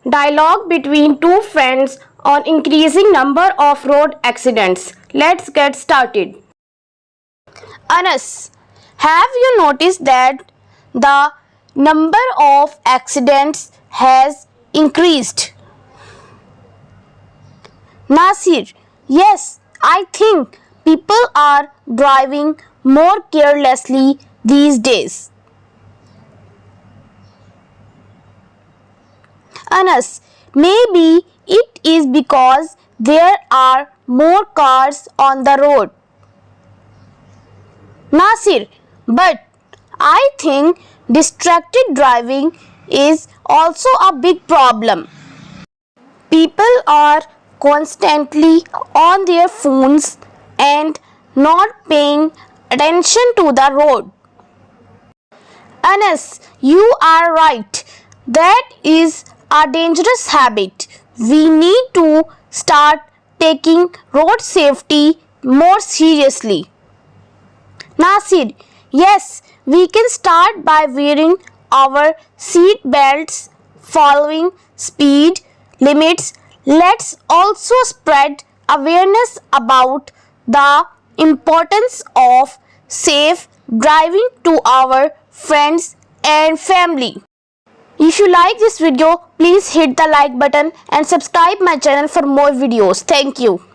Dialogue between two friends on increasing number of road accidents. Let's get started. Anas, have you noticed that the number of accidents has increased? Nasir, yes, I think people are driving more carelessly these days. Anas, maybe it is because there are more cars on the road. Nasir, but I think distracted driving is also a big problem. People are constantly on their phones and not paying attention to the road. Anas, you are right. That is a dangerous habit. We need to start taking road safety more seriously. Nasir, yes, we can start by wearing our seat belts, following speed limits. Let's also spread awareness about the importance of safe driving to our friends and family. If you like this video, please hit the like button and subscribe my channel for more videos. Thank you.